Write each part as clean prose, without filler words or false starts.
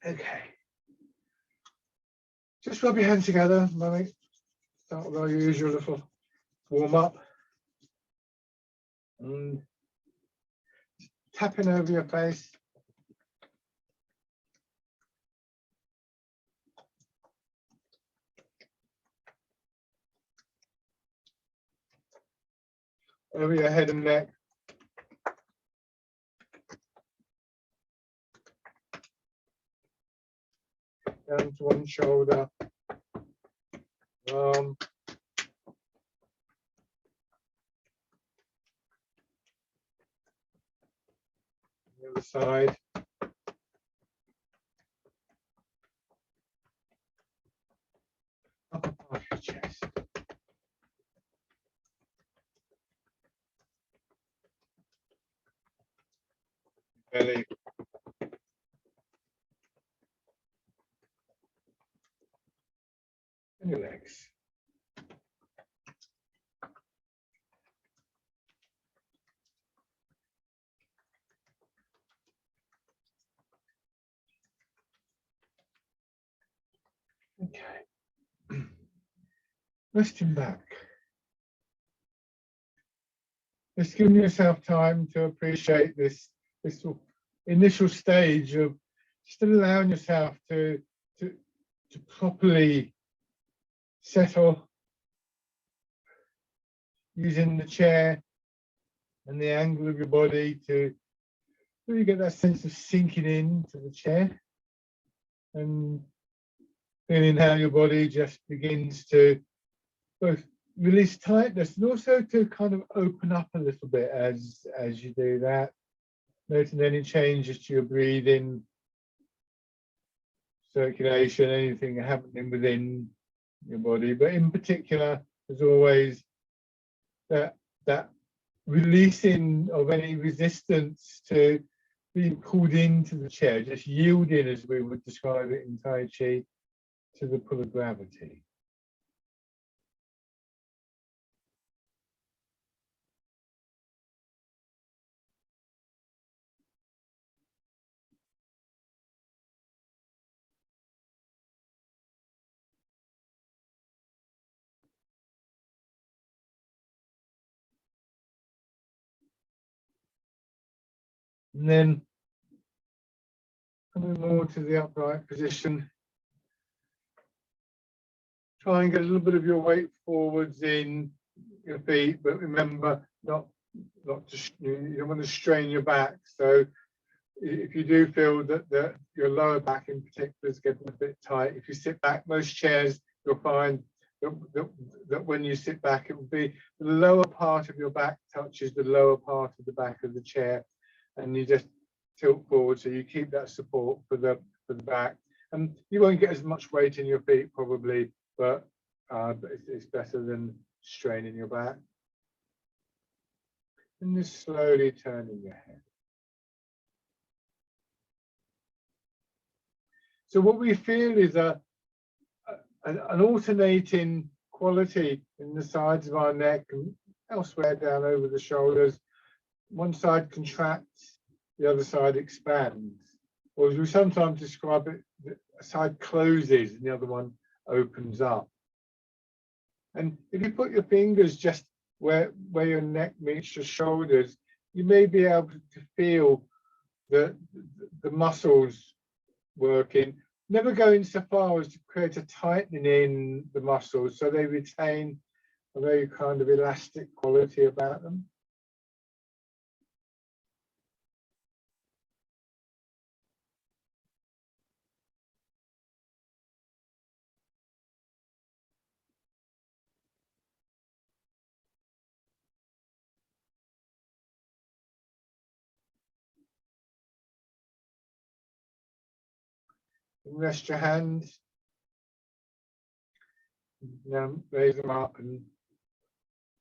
Okay. Just rub your hands together, mummy. Start with our usual little warm up. And tapping over your face. Over your head and neck. Down to one shoulder. The other side. Upper part of your chest. Belly. And your legs. Okay. Resting back. Just giving yourself time to appreciate this initial stage of still allowing yourself to properly settle, using the chair and the angle of your body to really get that sense of sinking into the chair and feeling how your body just begins to both release tightness and also to kind of open up a little bit as you do that. Noting any changes to your breathing, circulation, anything happening within your body, but in particular, as always, that releasing of any resistance to being pulled into the chair, just yielding, as we would describe it in Tai Chi, to the pull of gravity. And then coming more to the upright position, try and get a little bit of your weight forwards in your feet, but remember not to, you don't want to strain your back. So if you do feel that your lower back in particular is getting a bit tight, if you sit back, most chairs you'll find that when you sit back, it will be the lower part of your back touches the lower part of the back of the chair, and you just tilt forward so you keep that support for the back. And you won't get as much weight in your feet probably, but it's better than straining your back. And just slowly turning your head. So what we feel is an alternating quality in the sides of our neck and elsewhere down over the shoulders. One side contracts, the other side expands. Or as we sometimes describe it, a side closes and the other one opens up. And if you put your fingers just where your neck meets your shoulders, you may be able to feel the muscles working. Never going so far as to create a tightening in the muscles so they retain a very kind of elastic quality about them. And rest your hands. Now raise them up and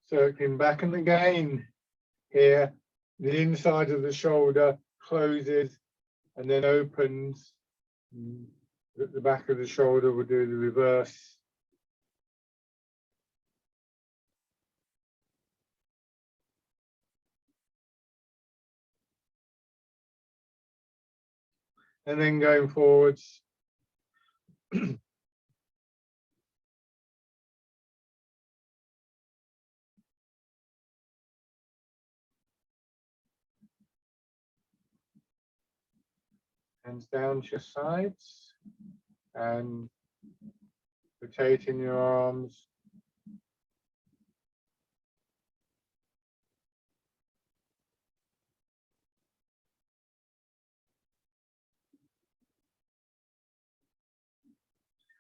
circling back, and again here the inside of the shoulder closes and then opens. The back of the shoulder will do the reverse. and then going forwards. Hands down to your sides and rotating your arms.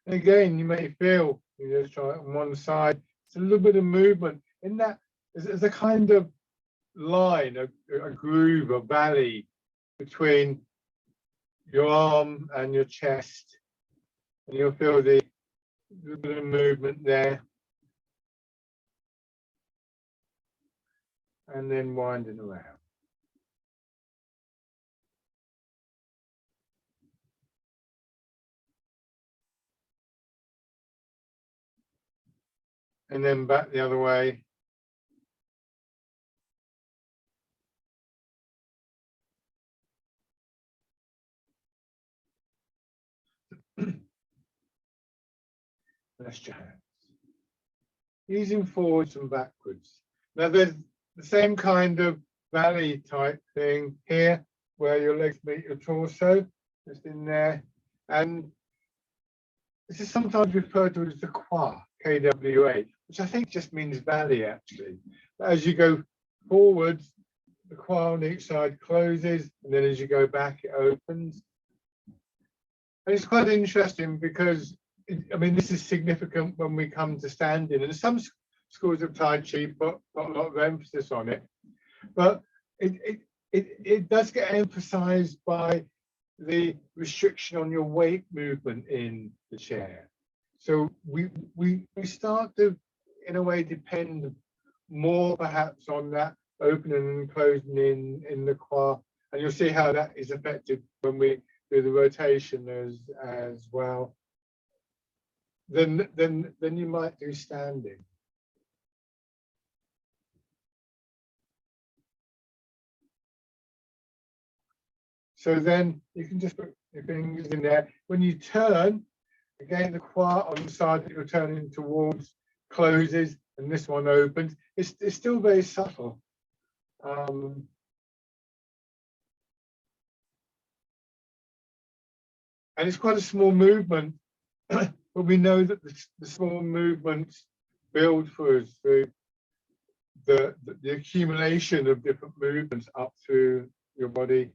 And again, you may feel you just try it on one side. It's a little bit of movement in that. There's a kind of line, a groove, a valley between your arm and your chest, and you'll feel the little bit of movement there, and then winding around. And then back the other way. Rest your hands. Easing forwards and backwards. Now there's the same kind of valley type thing here, where your legs meet your torso, just in there. And this is sometimes referred to as the kwa, KWA, which I think just means valley actually. But as you go forwards, the kwa on each side closes, and then as you go back, it opens. And it's quite interesting because, I mean, this is significant when we come to standing, and some schools of Tai Chi put a lot of emphasis on it, but it does get emphasized by the restriction on your weight movement in the chair. So we start to, in a way, depend more perhaps on that opening and closing in the kwa, and you'll see how that is affected when we do the rotation as well. Then you might do standing. So then you can just put your fingers in there. When you turn, again, the kwa on the side that you're turning towards closes, and this one opens. It's still very subtle. And it's quite a small movement, but we know that the small movements build for us through the accumulation of different movements up through your body.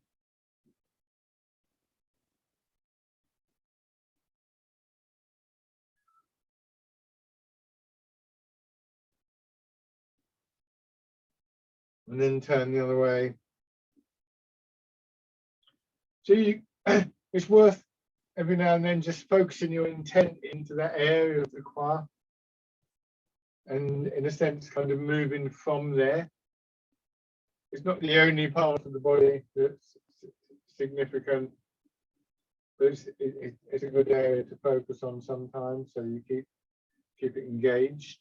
And then turn the other way. So it's worth every now and then just focusing your intent into that area of the kwa, and in a sense kind of moving from there. It's not the only part of the body that's significant, but it's a good area to focus on sometimes, so you keep it engaged.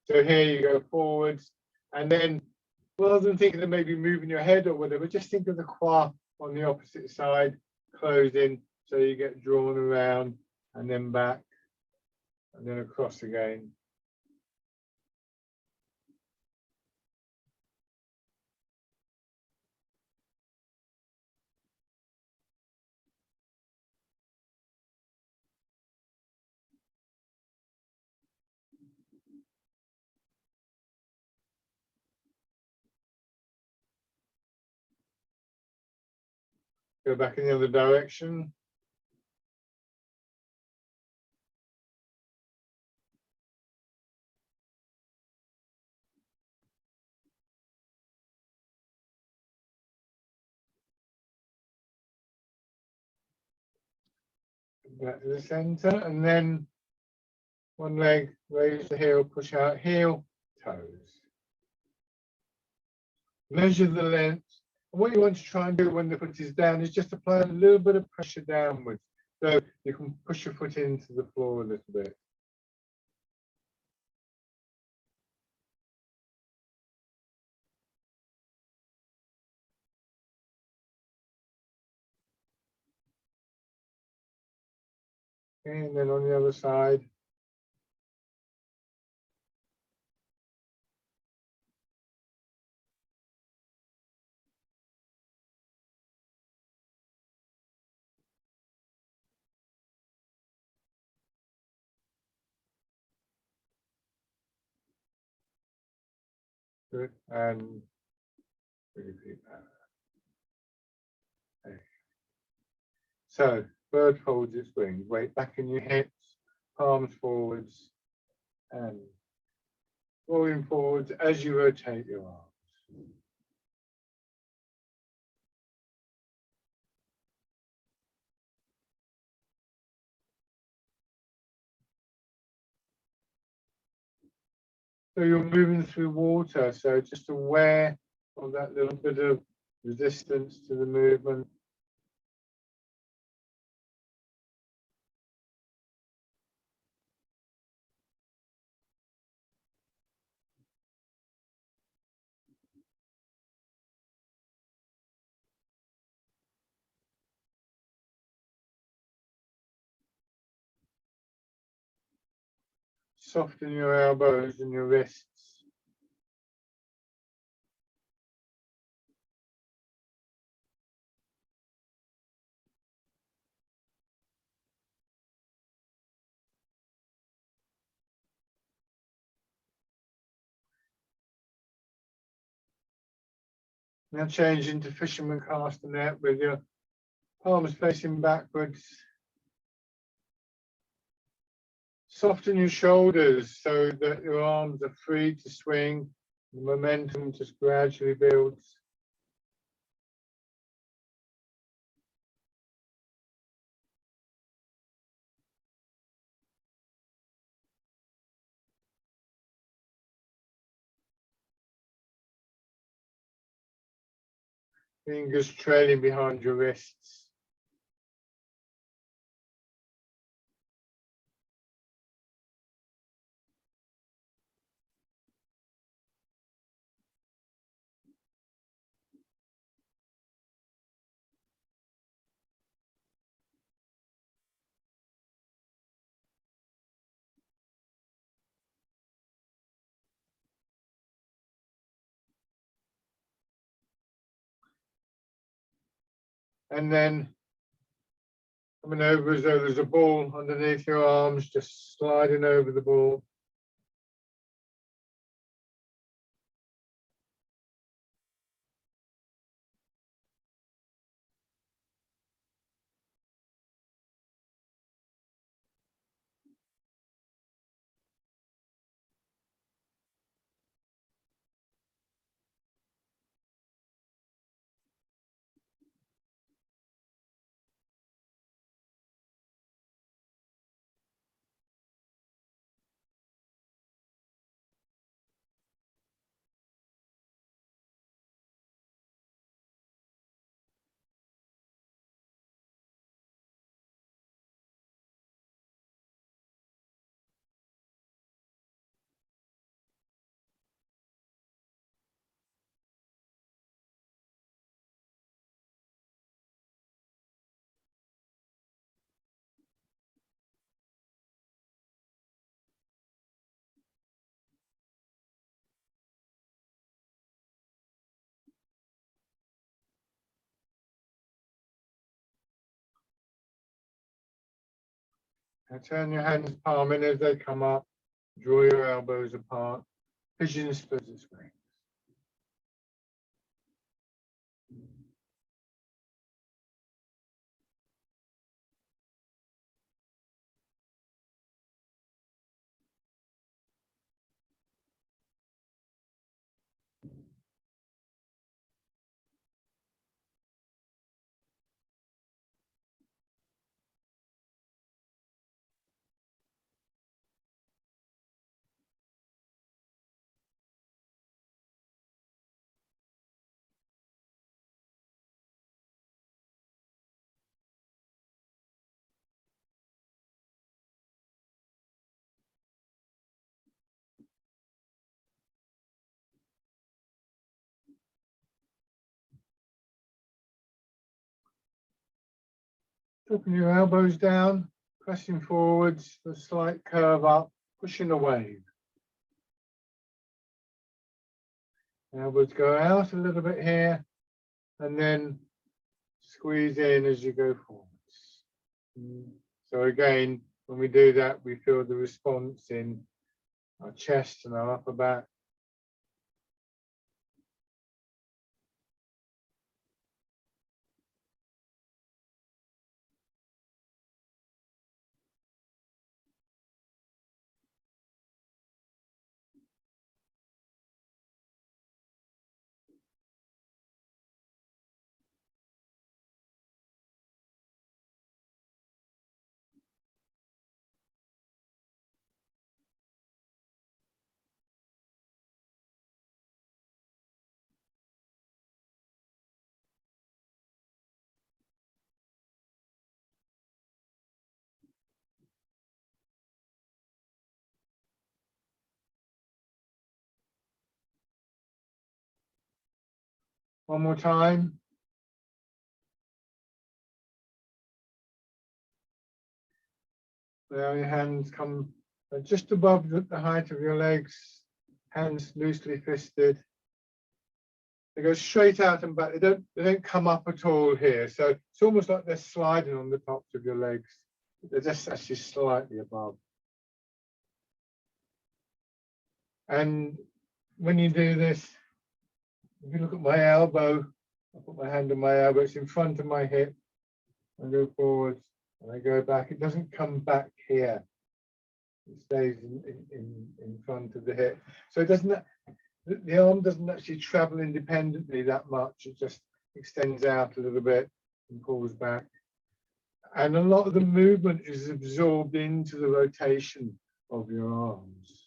So here you go forwards, and then rather than thinking of maybe moving your head or whatever, just think of the kwa on the opposite side, closing, so you get drawn around and then back and then across again. Go back in the other direction. Back to the center, and then one leg, raise the heel, push out, heel, toes. Measure the length. And what you want to try and do when the foot is down is just apply a little bit of pressure downwards, so you can push your foot into the floor a little bit. Okay, and then on the other side. Good, and repeat that. Okay. So, bird folds its wings, weight back in your hips, palms forwards, and rolling forwards as you rotate your arms. So you're moving through water, so just aware of that little bit of resistance to the movement. Soften your elbows and your wrists. Now change into fisherman castanet with your palms facing backwards. Soften your shoulders so that your arms are free to swing. The momentum just gradually builds. Fingers trailing behind your wrists. And then coming over as though there's a ball underneath your arms, just sliding over the ball. Now turn your hands palm in as they come up. Draw your elbows apart. Pigeon spread its wings. Dropping your elbows down, pressing forwards, a slight curve up, pushing a wave. Elbows go out a little bit here, and then squeeze in as you go forwards. So again, when we do that, we feel the response in our chest and our upper back. One more time. Now your hands come just above the height of your legs, hands loosely fisted. They go straight out and back. They don't come up at all here. So it's almost like they're sliding on the tops of your legs. They're just actually slightly above. And when you do this, if you look at my elbow, I put my hand on my elbow, it's in front of my hip. I go forwards and I go back. It doesn't come back here. It stays in front of the hip. So it doesn't, the arm doesn't actually travel independently that much. It just extends out a little bit and pulls back. And a lot of the movement is absorbed into the rotation of your arms.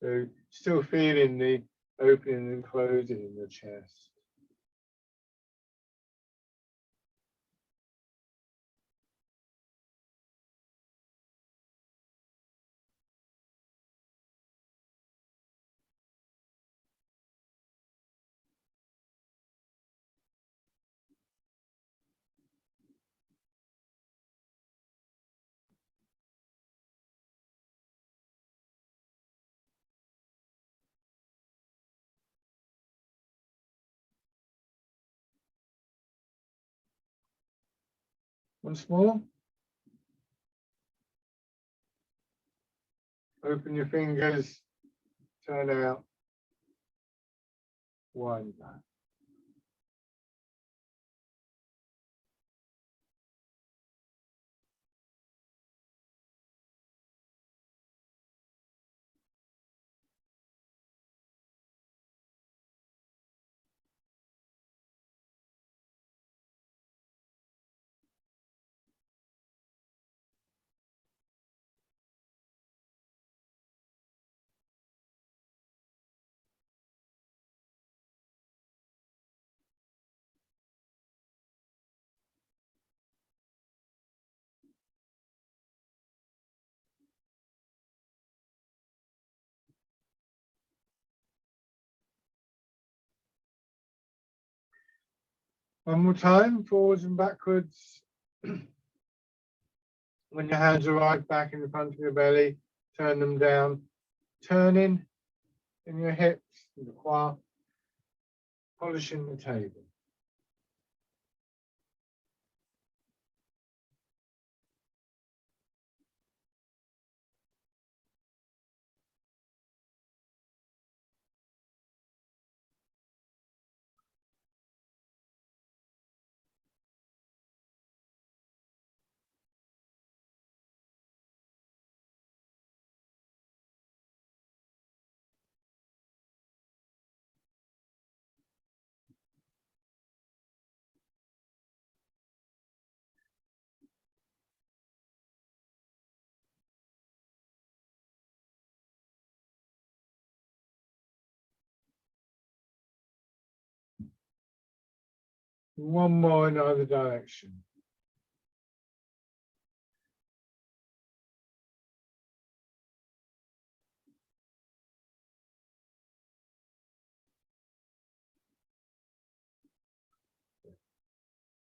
So still feeling the opening and closing in your chest. Once more. Open your fingers, turn out, wind back. One more time, forwards and backwards. When your hands arrive back in the front of your belly, turn them down, turning in your hips, in the quad, polishing the table. One more in either direction.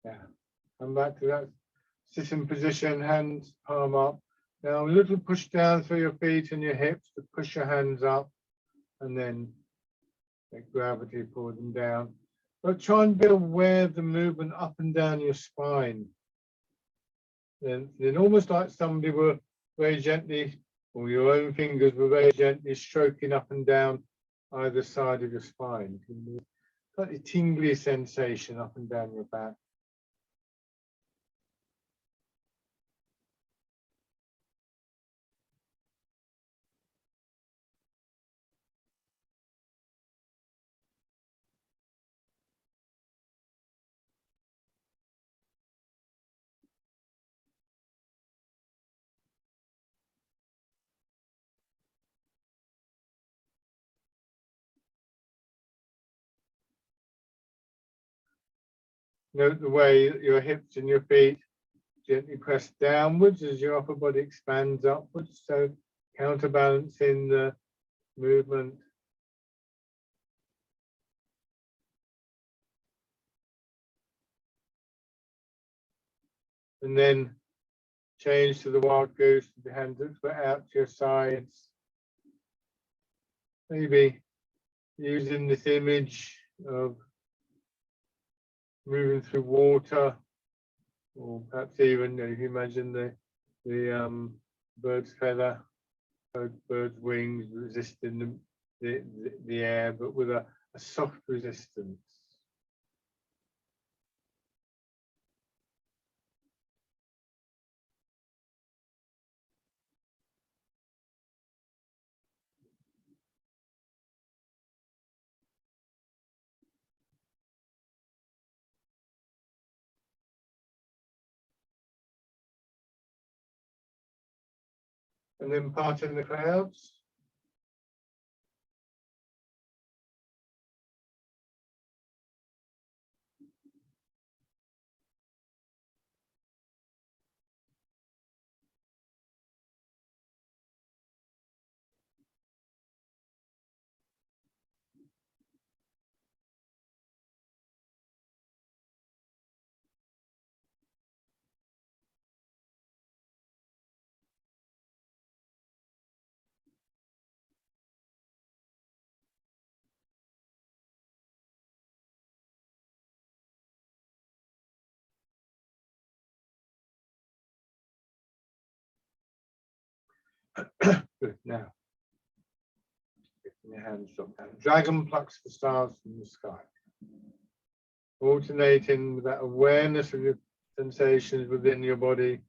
Yeah, come back to that Sitting position, hands palm up. Now a little push down through your feet and your hips to push your hands up, and then let gravity pull them down. But try and be aware of the movement up and down your spine. Then almost like somebody were very gently, or your own fingers were very gently stroking up and down either side of your spine. Slightly tingly sensation up and down your back. Note the way that your hips and your feet gently press downwards as your upper body expands upwards, so counterbalancing the movement. And then change to the wild goose with the hands out to your sides. Maybe using this image of moving through water, or perhaps even if you imagine the bird's feather, bird's wings resisting the air, but with a soft resistance. And then parting the clouds. Good. Now, your hands drop down. Dragon plucks the stars from the sky. Alternating with that awareness of your sensations within your body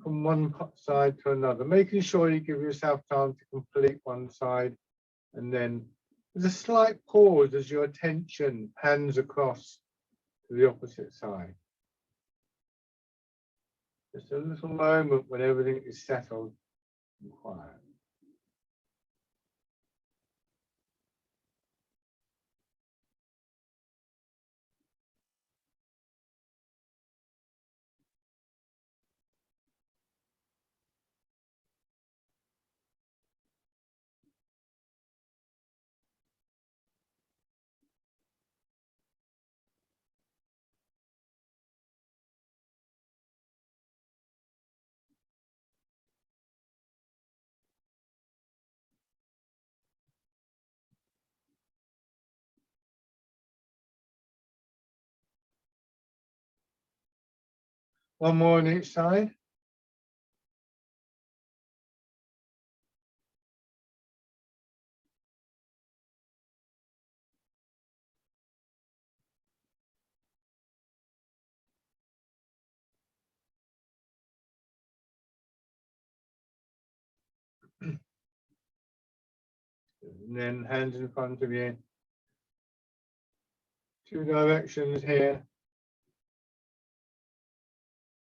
from one side to another, making sure you give yourself time to complete one side, and then there's a slight pause as your attention pans across to the opposite side. Just a little moment when everything is settled and quiet. One more on each side. And then hands in front of you. Two directions here.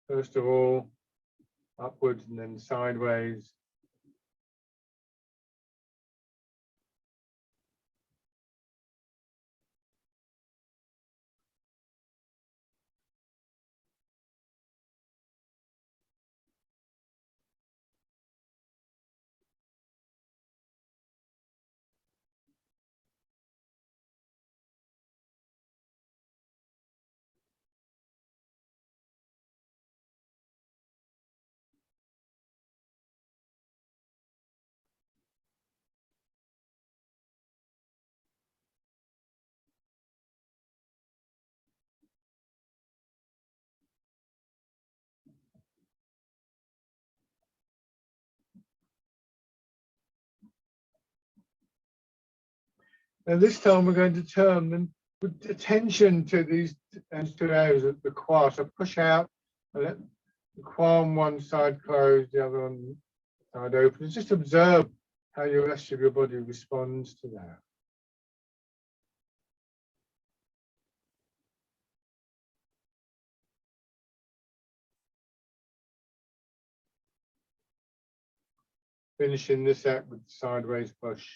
First of all, upwards and then sideways. And this time we're going to turn them with attention to these two areas of the croix. So push out and let the croix on one side close, the other on side open. And just observe how the rest of your body responds to that. Finishing this act with sideways push.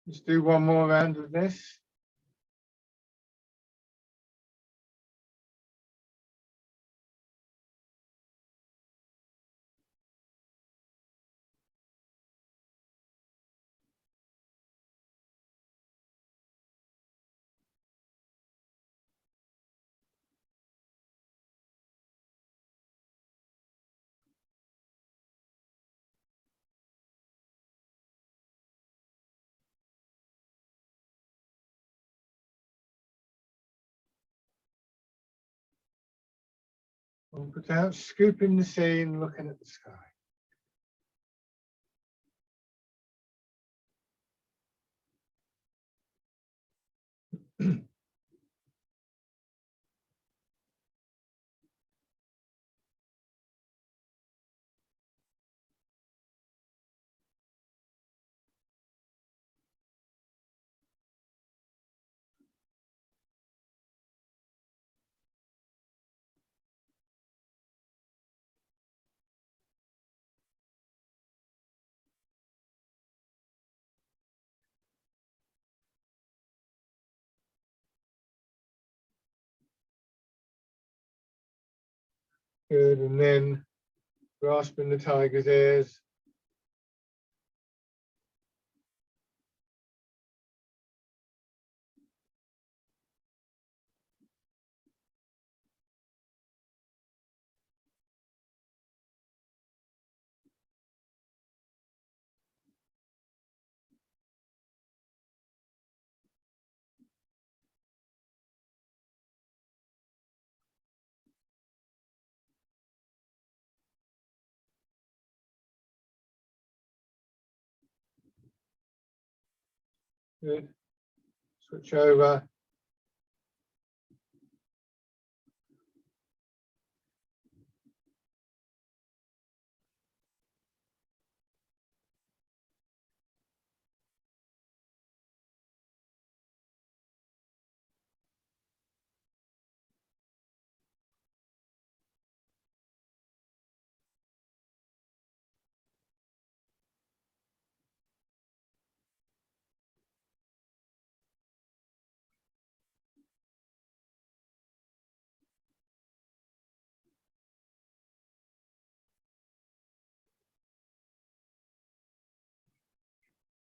Let's do one more round of this. Without scooping the scene, looking at the sky. Good, and then grasping the tiger's ears. Good. Switch over.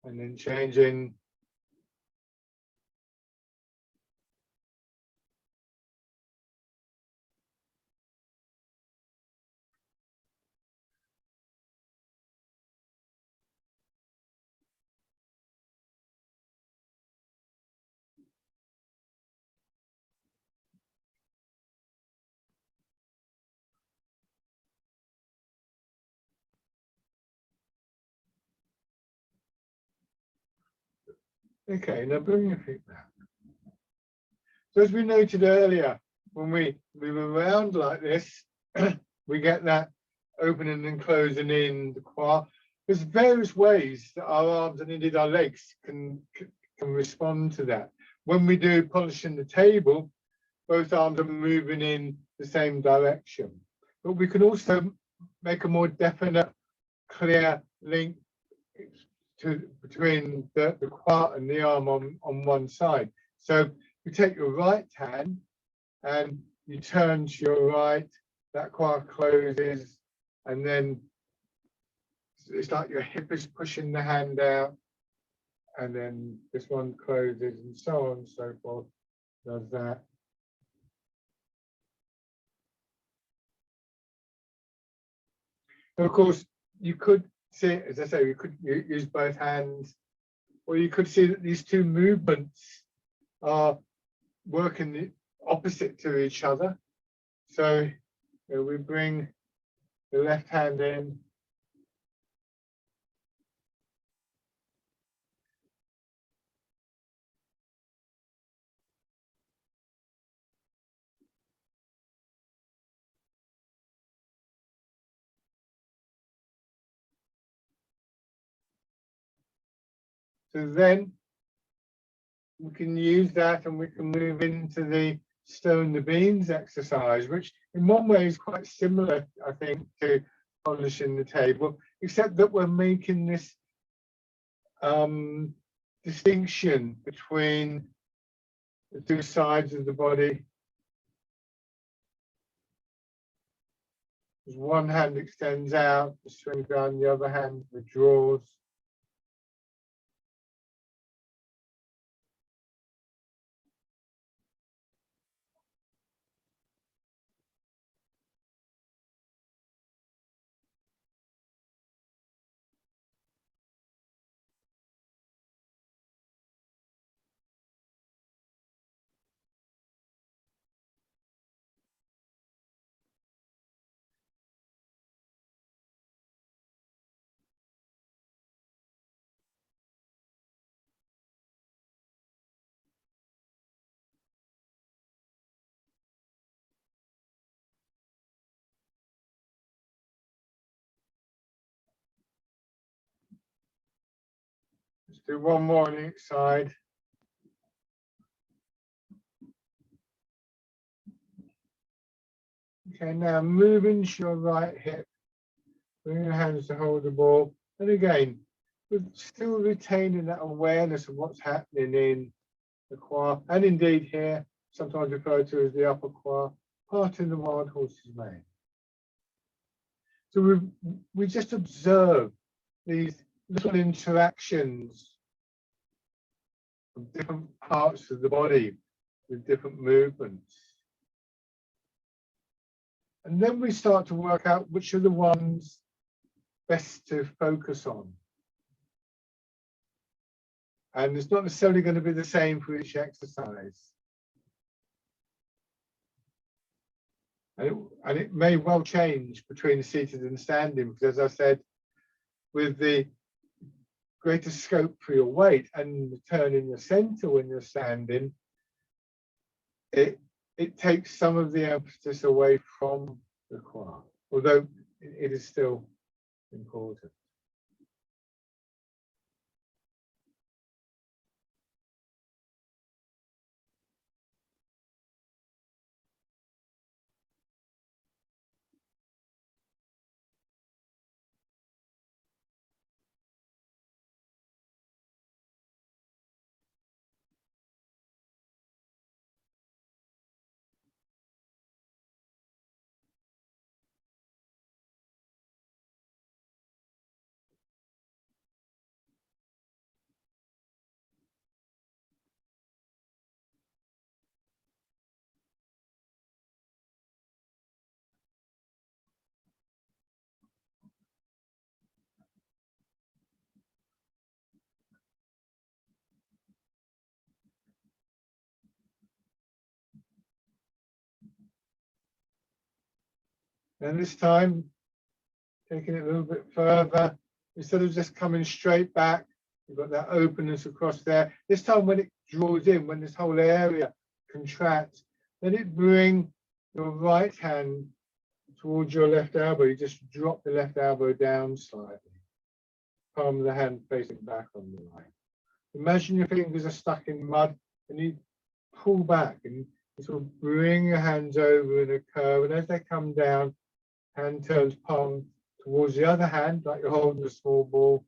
And then changing. Okay, now bring your feet back. So as we noted earlier, when we move around like this, we get that opening and closing in the quad. There's various ways that our arms and indeed our legs can respond to that. When we do polishing the table, both arms are moving in the same direction. But we can also make a more definite, clear link between the quad and the arm on one side. So you take your right hand and you turn to your right, that quad closes, and then it's like your hip is pushing the hand out, and then this one closes, and so on and so forth. Does that. And of course, you could see, as I say, you could use both hands, or you could see that these two movements are working opposite to each other. So we bring the left hand in, so then we can use that and we can move into the stone the beans exercise, which in one way is quite similar, I think, to polishing the table, except that we're making this distinction between the two sides of the body. As one hand extends out, the swings down, the other hand withdraws. Let's do one more on each side. Okay, now move into your right hip. Bring your hands to hold the ball. And again, we're still retaining that awareness of what's happening in the quad, and indeed here, sometimes referred to as the upper quad, part in the wild horse's mane. So we just observe these little interactions of different parts of the body with different movements. And then we start to work out which are the ones best to focus on. And it's not necessarily going to be the same for each exercise. And it may well change between seated and standing, because as I said, with the greater scope for your weight and the turn in the center when you're standing, it takes some of the emphasis away from the quad, although it is still important. And this time, taking it a little bit further, instead of just coming straight back, you've got that openness across there. This time when it draws in, when this whole area contracts, let it bring your right hand towards your left elbow. You just drop the left elbow down slightly. Palm of the hand facing back on the line. Imagine your fingers are stuck in mud and you pull back and you sort of bring your hands over in a curve. And as they come down, hand turns palm towards the other hand, like you're holding a small ball,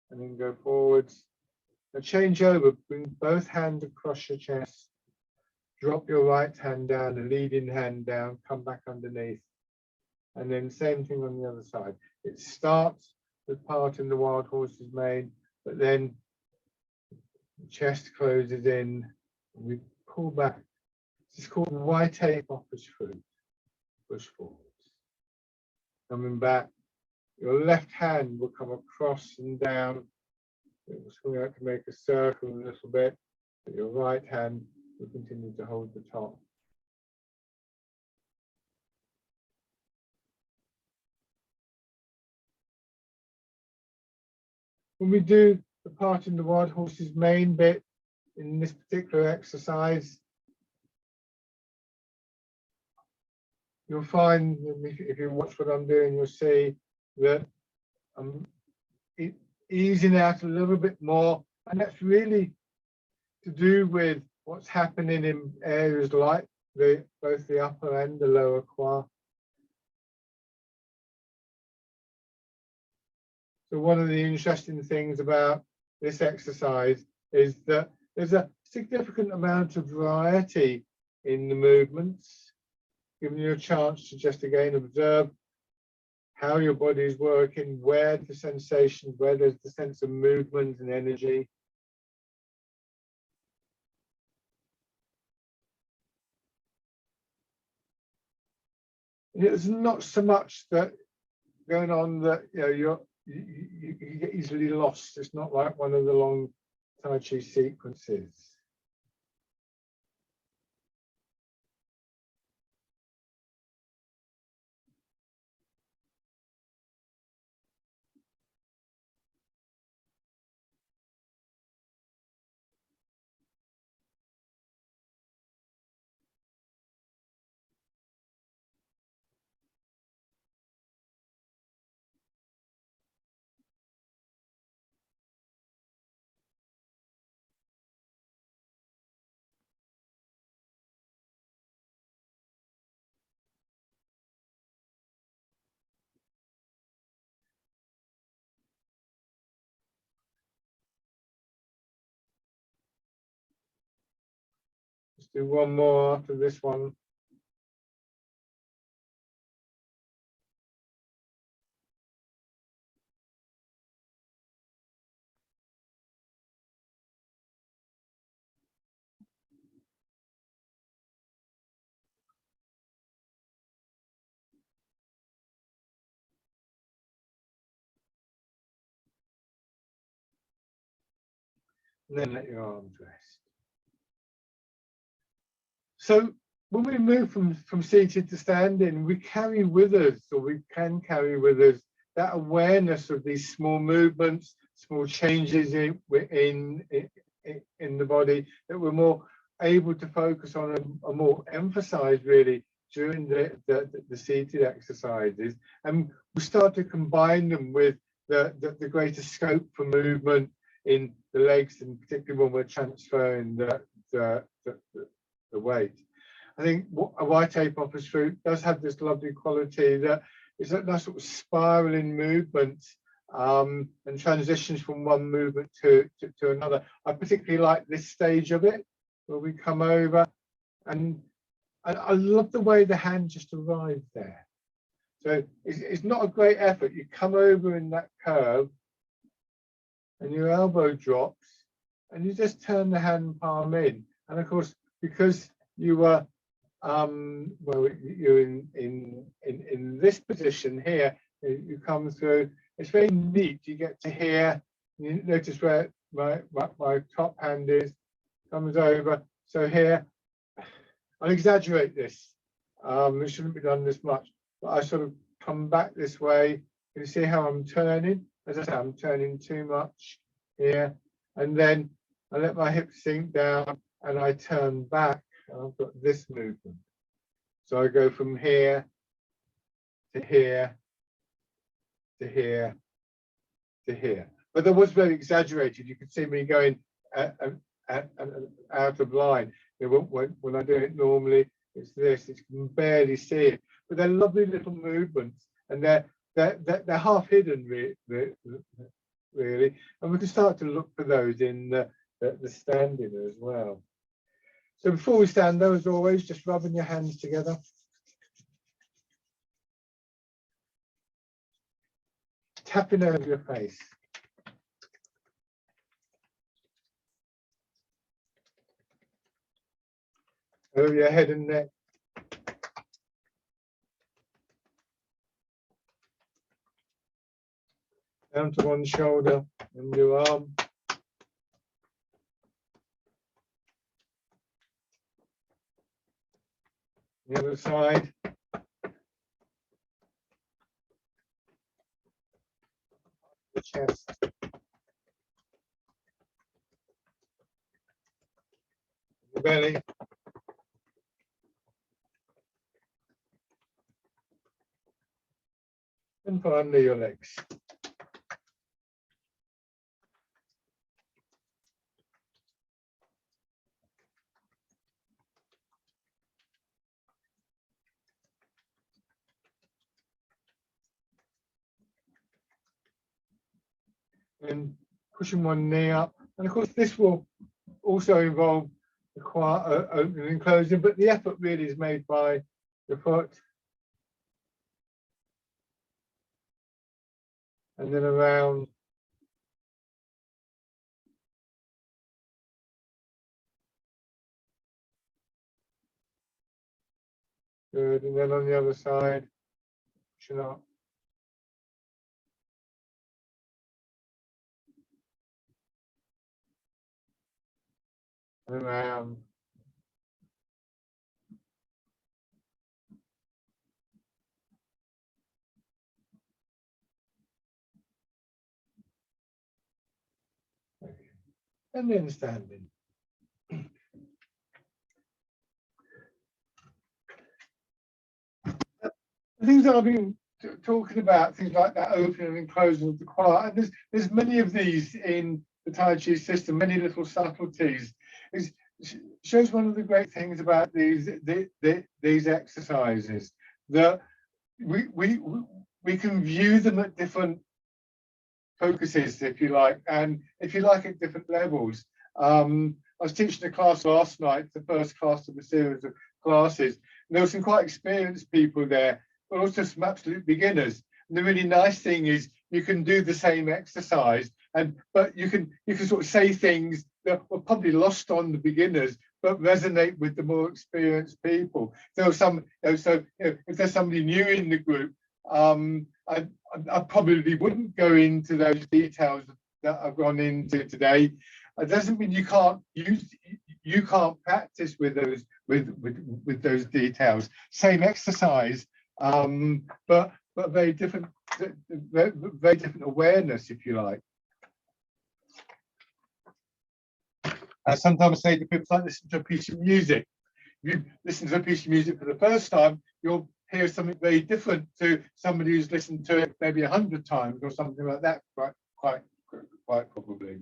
and then go forwards. Now change over, bring both hands across your chest, drop your right hand down, the leading hand down, come back underneath. And then same thing on the other side. It starts with part in the wild horse's mane, but then the chest closes in, and we pull back. It's called Y-tape-oppose fruit, push forwards. Coming back, your left hand will come across and down. It will swing out to make a circle a little bit, but your right hand will continue to hold the top. When we do the part in the wild horse's mane bit in this particular exercise, you'll find, if you watch what I'm doing, you'll see that I'm easing out a little bit more, and that's really to do with what's happening in areas like both the upper and the lower quad. So one of the interesting things about this exercise is that there's a significant amount of variety in the movements, giving you a chance to just again observe how your body is working, where the sensations, where there's the sense of movement and energy. It's not so much that going on that you get easily lost. It's not like one of the long Tai Chi sequences. Let's do one more after this one. And then let your arms rest. So when we move from seated to standing, we carry with us, or we can carry with us, that awareness of these small movements, small changes in the body that we're more able to focus on and more emphasize really during the seated exercises. And we start to combine them with the greater scope for movement in the legs, and particularly when we're transferring the weight. I think a Y-tape-oppose fruit does have this lovely quality that is that sort of spiraling movement and transitions from one movement to another. I particularly like this stage of it, where we come over, and I love the way the hand just arrives there. So it's not a great effort. You come over in that curve, and your elbow drops, and you just turn the hand palm in. And of course, because you were well, you're in this position here, you come through. It's very neat. You get to hear. You notice where my top hand is, comes over. So here, I'll exaggerate this. It shouldn't be done this much, but I sort of come back this way. You see how I'm turning? As I say, I'm turning too much here, and then I let my hips sink down, and I turn back. I've got this movement. So I go from here to here to here to here. But that was very exaggerated. You could see me going out of line. When I do it normally, it's this. You can barely see it. But they're lovely little movements, and they're half hidden, really. And we can start to look for those in the standing as well. So before we stand though, as always, just rubbing your hands together. Tapping over your face. Over your head and neck. Down to one shoulder and your arm. The other side. The chest. The belly. And put under your legs. And pushing one knee up. And of course, this will also involve the quiet opening and closing, but the effort really is made by the foot. And then around. Good. And then on the other side, pushing up. And around. And then standing. The things that I've been talking about, things like that opening and closing of the quiet, and there's many of these in the Tai Chi system, many little subtleties. It shows one of the great things about these exercises, that we can view them at different focuses, if you like, and if you like, at different levels. I was teaching a class last night, the first class of a series of classes, and there were some quite experienced people there, but also some absolute beginners. And the really nice thing is you can do the same exercise, but you can sort of say things that were probably lost on the beginners, but resonate with the more experienced people. So if there's somebody new in the group, I probably wouldn't go into those details that I've gone into today. It doesn't mean you can't practice with those details. Same exercise, but very different awareness, if you like. I sometimes say to people, it's like listen to a piece of music. If you listen to a piece of music for the first time, you'll hear something very different to somebody who's listened to it maybe 100 times or something like that, quite probably.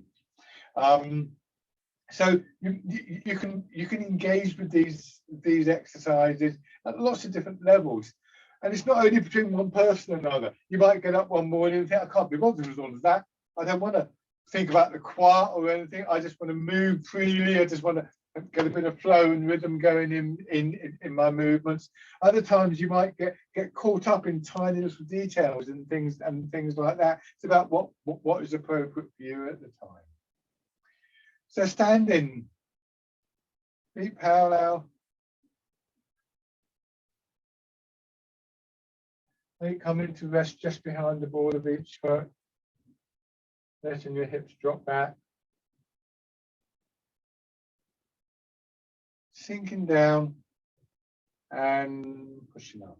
So you can engage with these exercises at lots of different levels, and it's not only between one person and another. You might get up one morning and think, I can't be bothered with all of that. I don't want to think about the quiet or anything. I just want to move freely. I just want to get a bit of flow and rhythm going in my movements. Other times you might get caught up in tiny little details and things like that. It's about what is appropriate for you at the time. So standing, feet parallel. Feet coming to rest just behind the ball of each foot. Letting your hips drop back. Sinking down and pushing up.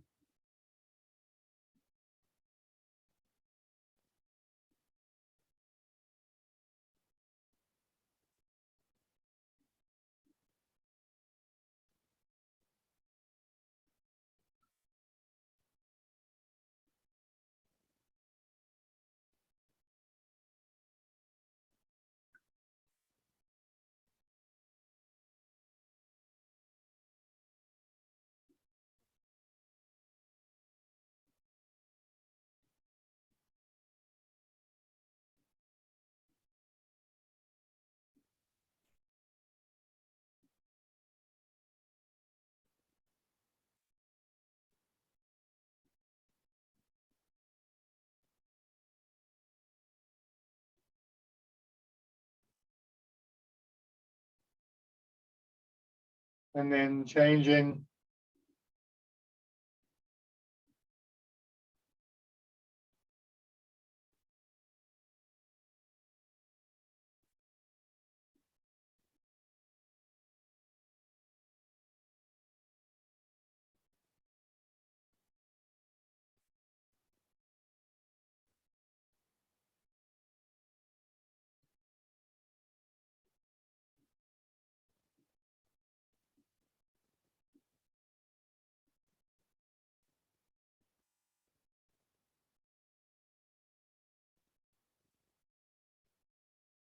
and then changing.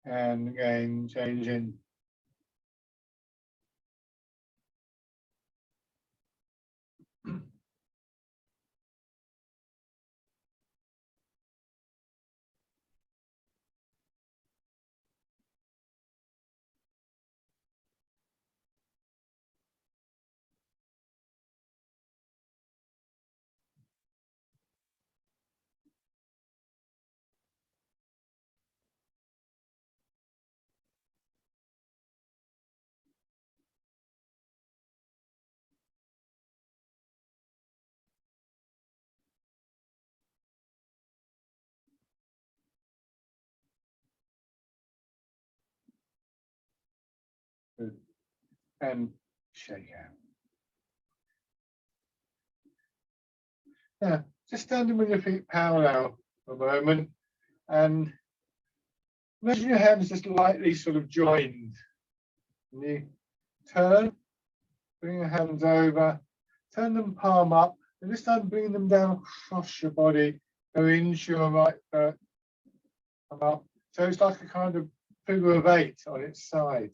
And again, changing. And shake out. Yeah, just standing with your feet parallel for a moment, and imagine your hands just lightly sort of joined. And you turn, bring your hands over, turn them palm up, and this time bring them down across your body, go into your right foot, come up. So it's like a kind of figure of 8 on its side.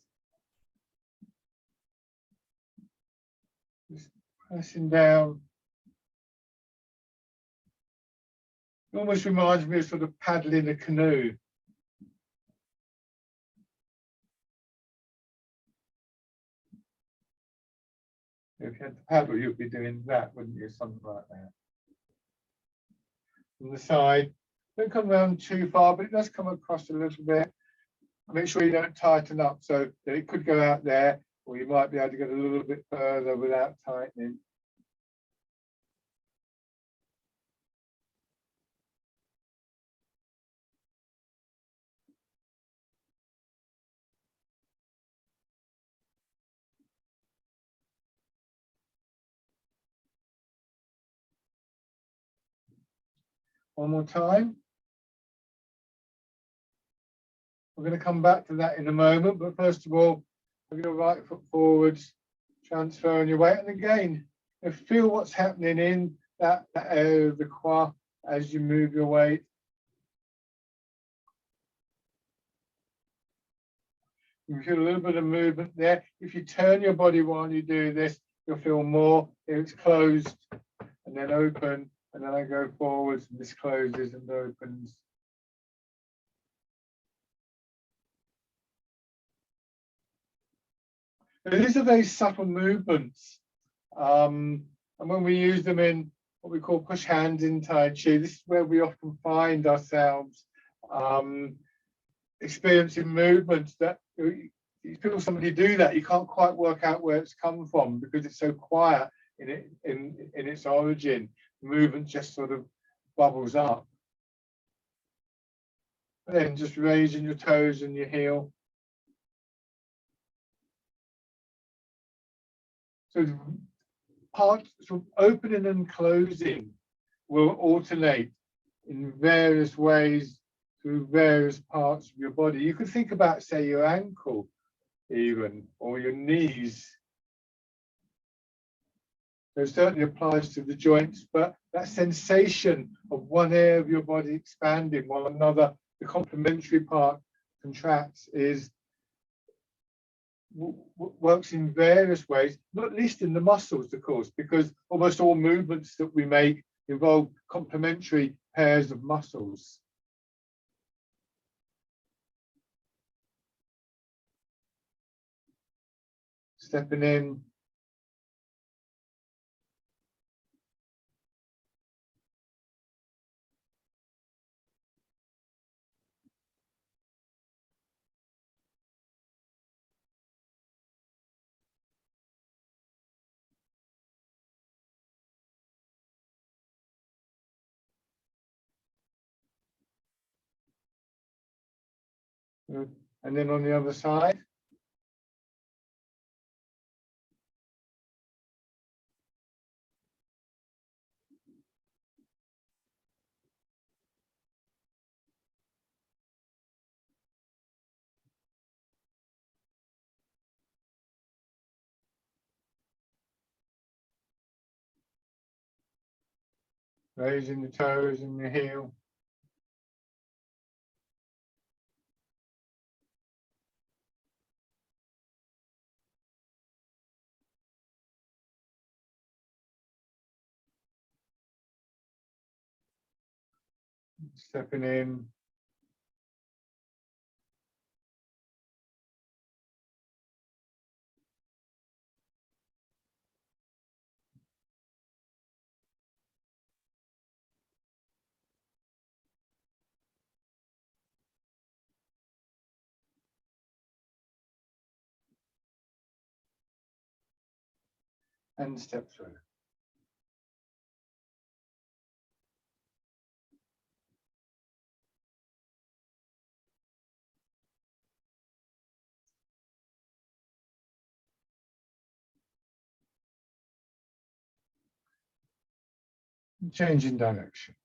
Just pressing down. It almost reminds me of sort of paddling a canoe. If you had to paddle, you'd be doing that, wouldn't you? Something like that. From the side, don't come around too far, but it does come across a little bit. Make sure you don't tighten up, so that it could go out there, or you might be able to get a little bit further without tightening. One more time. We're going to come back to that in a moment, but first of all, bring your right foot forwards, transferring your weight, and again, feel what's happening in that area of the quad as you move your weight. You feel a little bit of movement there. If you turn your body while you do this, you'll feel more. It's closed and then open, and then I go forwards and this closes and opens. These are very subtle movements. And when we use them in what we call push hands in Tai Chi, this is where we often find ourselves experiencing movements that you feel somebody do that, you can't quite work out where it's come from because it's so quiet in its origin. The movement just sort of bubbles up. And then just raising your toes and your heel. So parts from opening and closing will alternate in various ways through various parts of your body. You could think about, say, your ankle even, or your knees. So it certainly applies to the joints, but that sensation of one area of your body expanding while another, the complementary part, contracts works in various ways, not least in the muscles, of course, because almost all movements that we make involve complementary pairs of muscles. Stepping in. Good. And then on the other side. Raising the toes and the heel. Stepping in. And step through. Changing direction.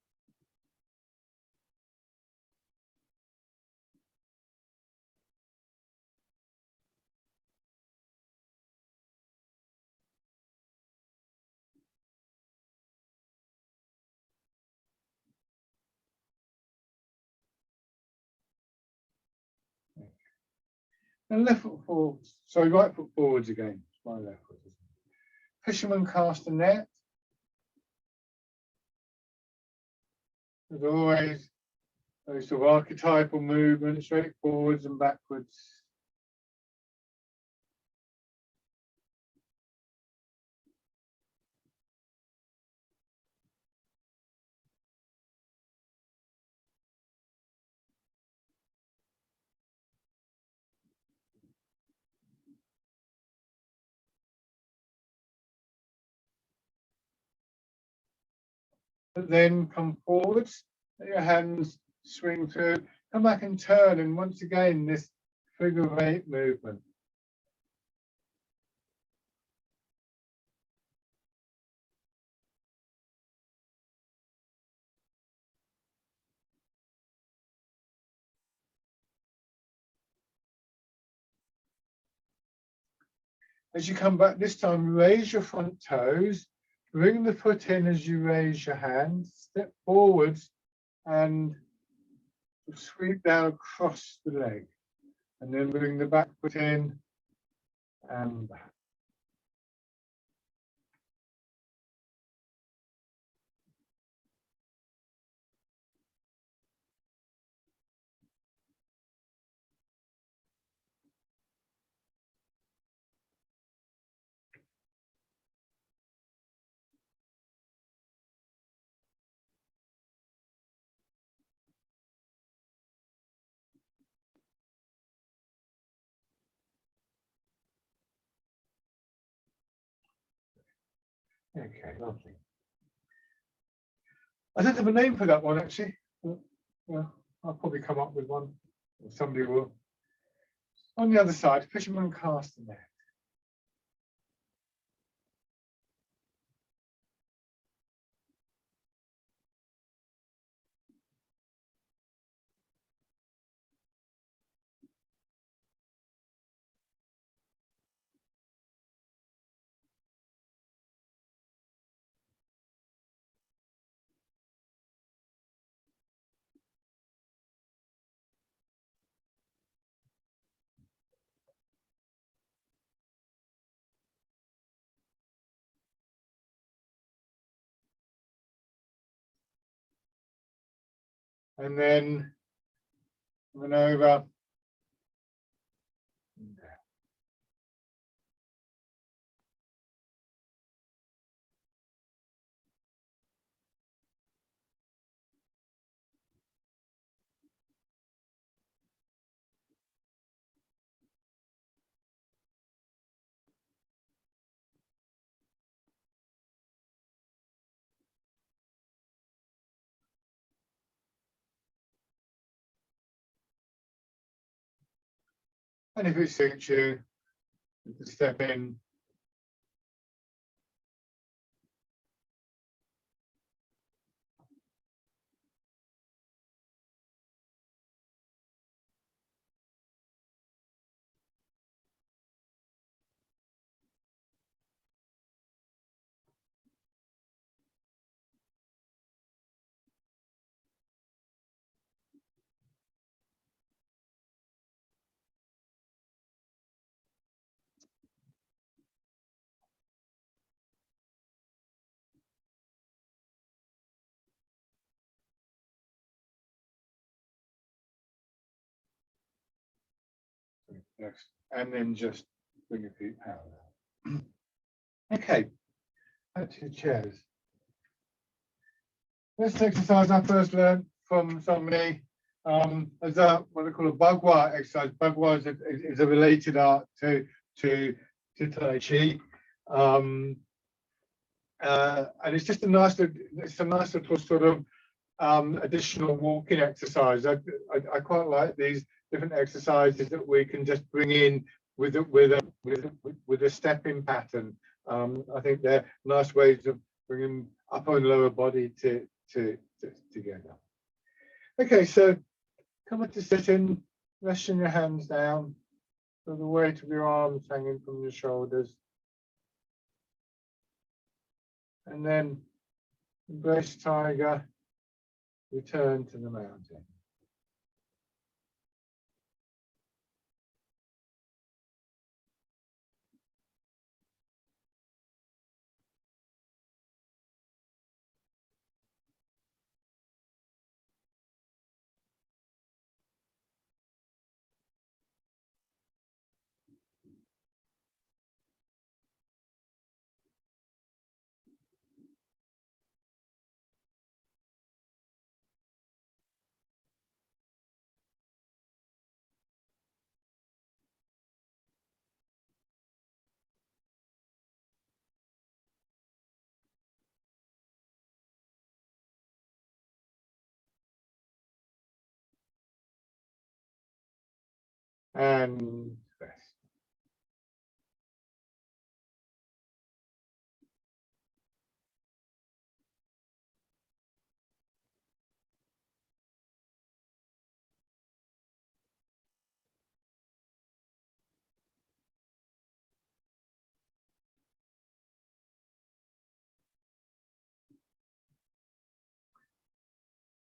And left foot forwards. Sorry, right foot forwards again. My left foot. Fisherman cast a net. As always, those sort of archetypal movements, straight forwards and backwards. But then come forwards, let your hands swing through, come back and turn, and once again, this figure of eight movement. As you come back this time, raise your front toes, bring the foot in as you raise your hand, step forwards and sweep down across the leg. And then bring the back foot in and back. Okay, lovely. I don't have a name for that one actually. Well, I'll probably come up with one, or somebody will. On the other side, fisherman cast the net. And then run over. And if it suits you, you can step in. Next, and then just bring your feet parallel. Okay, back to your chairs. This exercise I first learned from somebody as what they call a Bagua exercise. Bagua is a related art to Tai Chi, and it's just a nice little sort of additional walking exercise. I quite like these different exercises that we can just bring in with a stepping pattern. I think they're nice ways of bringing upper and lower body together. Okay, so come up to sitting, resting your hands down, so the weight of your arms hanging from your shoulders, and then embrace tiger. Return to the mountain. And rest.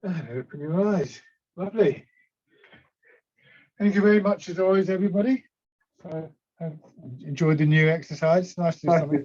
And open your eyes. Lovely. Thank you very much as always, everybody. Enjoyed the new exercise. Nice to do something